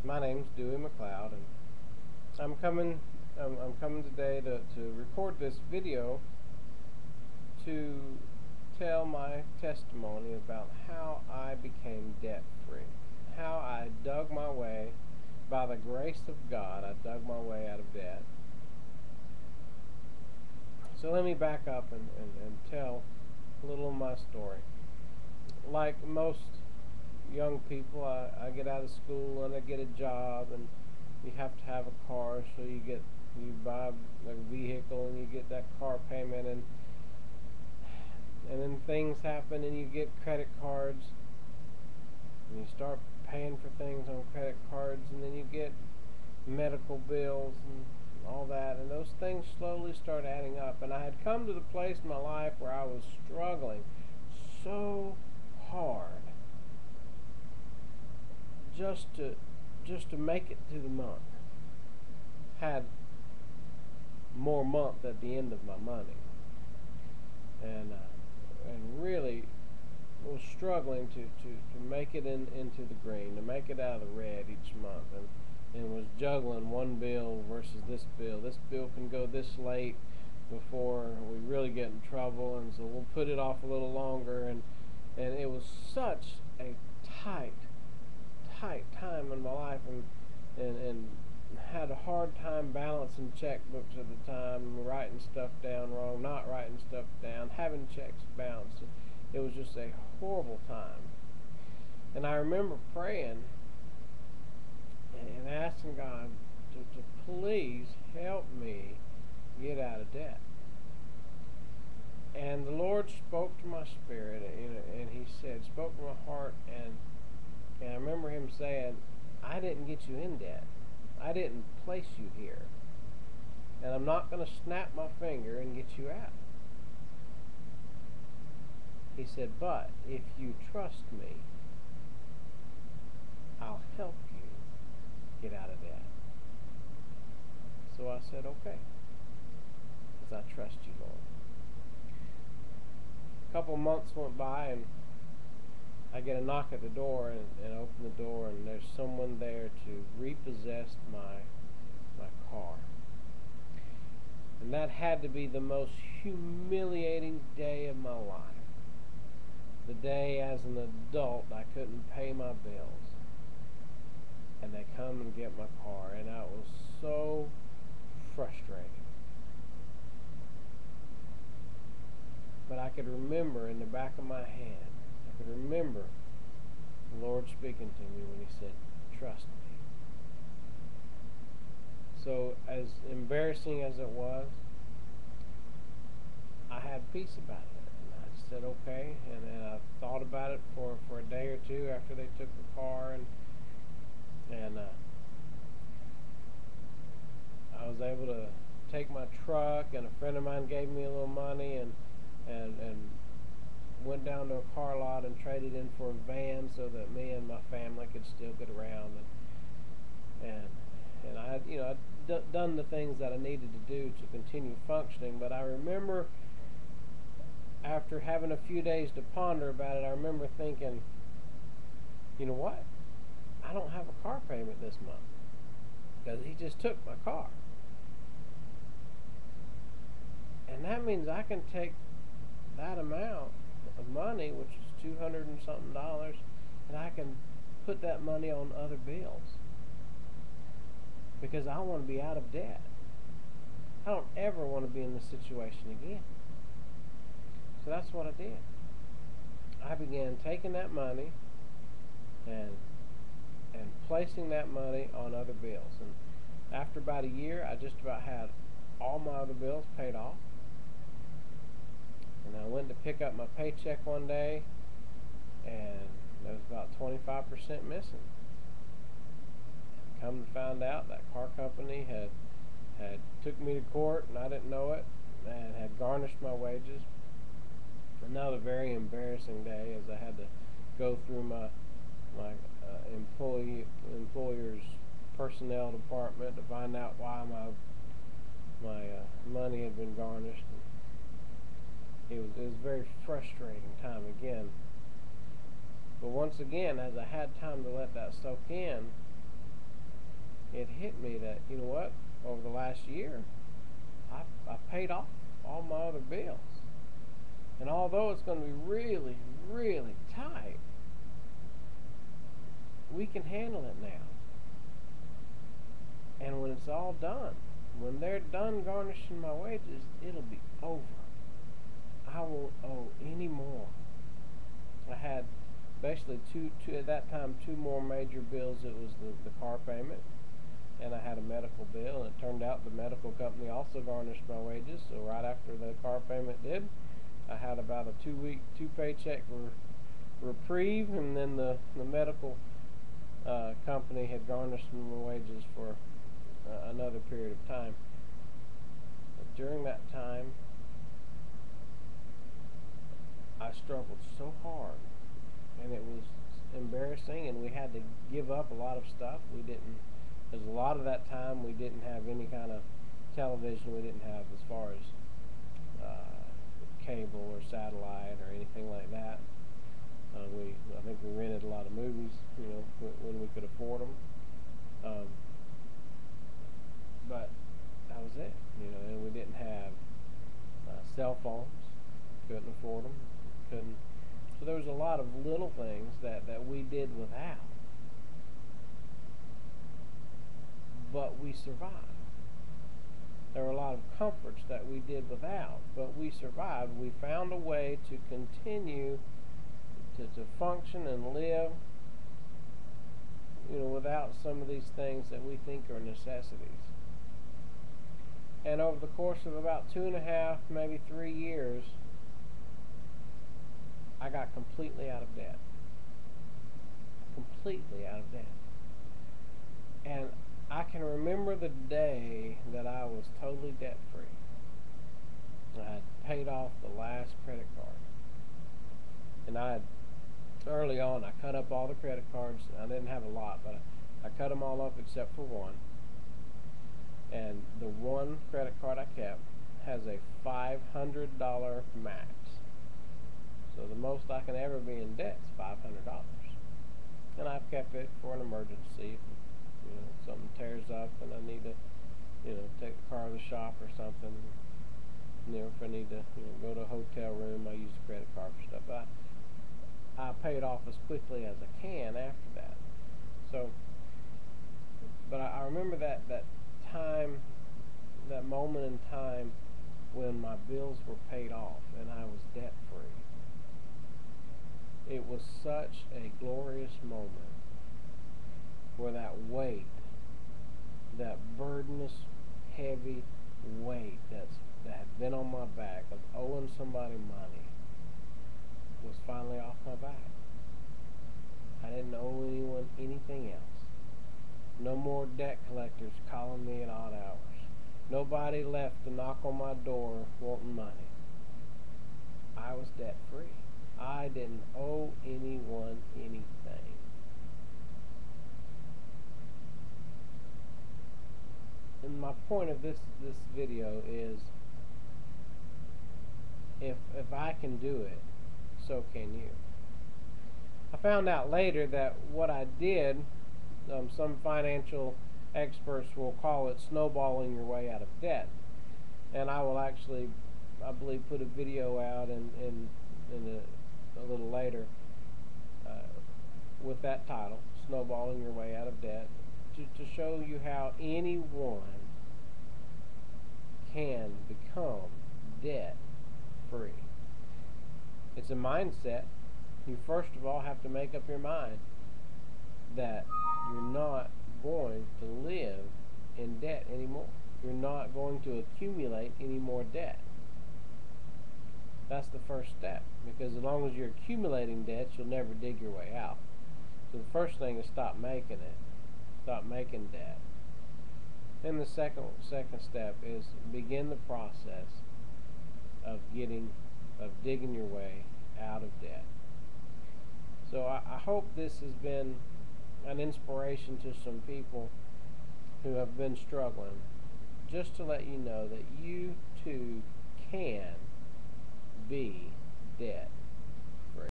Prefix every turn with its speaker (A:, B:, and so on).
A: My name's Dewey McLeod, and I'm coming today to record this video to tell my testimony about how I became debt free, how I dug my way, by the grace of God, I dug my way out of debt. So let me back up and tell a little of my story. Like most young people, I get out of school and I get a job, and you have to have a car, so you buy a vehicle and you get that car payment, and then things happen and you get credit cards and you start paying for things on credit cards, and then you get medical bills and all that, and those things slowly start adding up. And I had come to the place in my life where I was struggling so hard just to make it through the month. Had more month at the end of my money, and really was struggling to make it into the green, to make it out of the red each month, and was juggling one bill versus this bill. This bill can go this late before we really get in trouble, and so we'll put it off a little longer, and it was such a tight time in my life, and had a hard time balancing checkbooks at the time, writing stuff down wrong, not writing stuff down, having checks bounced. It was just a horrible time. And I remember praying and asking God to please help me get out of debt. And the Lord spoke to my spirit, and He spoke to my heart, and I remember Him saying, I didn't get you in debt. I didn't place you here. And I'm not going to snap my finger and get you out. He said, but if you trust me, I'll help you get out of debt. So I said, okay, because I trust you, Lord. A couple months went by, and I get a knock at the door, and open the door, and there's someone there to repossess my car. And that had to be the most humiliating day of my life. The day as an adult I couldn't pay my bills, and they come and get my car, and that was so frustrating. But I could remember in the back of my head, I could remember the Lord speaking to me when He said, trust me. So as embarrassing as it was, I had peace about it. I said okay, and I thought about it for a day or two after they took the car, and I was able to take my truck, and a friend of mine gave me a little money, and went down to a car lot and traded in for a van so that me and my family could still get around, and I had I'd done the things that I needed to do to continue functioning. But I remember, after having a few days to ponder about it, I remember thinking, you know what? I don't have a car payment this month because he just took my car. And that means I can take that amount of money, which is $200 and something, and I can put that money on other bills because I want to be out of debt. I don't ever want to be in this situation again. So that's what I did. I began taking that money and placing that money on other bills. And after about a year, I just about had all my other bills paid off. And I went to pick up my paycheck one day, and there was about 25% missing. Come to find out, that car company had took me to court, and I didn't know it, and had garnished my wages. Another very embarrassing day, as I had to go through my employer's personnel department to find out why my money had been garnished. It was a very frustrating time again. But once again, as I had time to let that soak in, it hit me that, you know what, over the last year, I paid off all my other bills. And although it's going to be really, really tight, we can handle it now. And when it's all done, when they're done garnishing my wages, it'll be over. I won't owe any more. I had basically at that time, two more major bills. It was the car payment, and I had a medical bill, and it turned out the medical company also garnished my wages. So right after the car payment did, I had about a 2-week, 2-paycheck reprieve, and then the medical company had garnished my wages for another period of time. But during that time, I struggled so hard, and it was embarrassing, and we had to give up a lot of stuff. There's a lot of that time we didn't have any kind of television. We didn't have, as far as cable or satellite or anything like that. I think we rented a lot of movies, when we could afford them. But that was it, and we didn't have cell phones. Couldn't afford them. Couldn't. So there was a lot of little things that we did without. But we survived. There were a lot of comforts that we did without, but we survived. We found a way to continue to function and live, without some of these things that we think are necessities. And over the course of about 2.5, maybe 3 years, I got completely out of debt. Completely out of debt. And I can remember the day that I was totally debt-free. I had paid off the last credit card. And early on, I cut up all the credit cards. I didn't have a lot, but I cut them all up except for one. And the one credit card I kept has a $500 max. So the most I can ever be in debt is $500. And I've kept it for an emergency. If something tears up and I need to, take the car to the shop or something. If I need to, go to a hotel room, I use the credit card for stuff. But I pay it off as quickly as I can after that. So, but I remember that time, that moment in time when my bills were paid off and I was debt-free. It was such a glorious moment where that weight, that burdenous, heavy weight that had been on my back of owing somebody money was finally off my back. I didn't owe anyone anything else. No more debt collectors calling me at odd hours. Nobody left to knock on my door wanting money. I was debt-free. I didn't owe anyone anything. And my point of this video is, if I can do it, so can you. I found out later that what I did, some financial experts will call it snowballing your way out of debt. And I will actually, I believe, put a video out in a little later with that title, Snowballing Your Way Out of Debt, to show you how anyone can become debt-free. It's a mindset. You first of all have to make up your mind that you're not going to live in debt anymore. You're not going to accumulate any more debt. That's the first step, because as long as you're accumulating debts, you'll never dig your way out. So the first thing is stop making it. Stop making debt. Then the second step is begin the process of digging your way out of debt. So I hope this has been an inspiration to some people who have been struggling, just to let you know that you too can be debt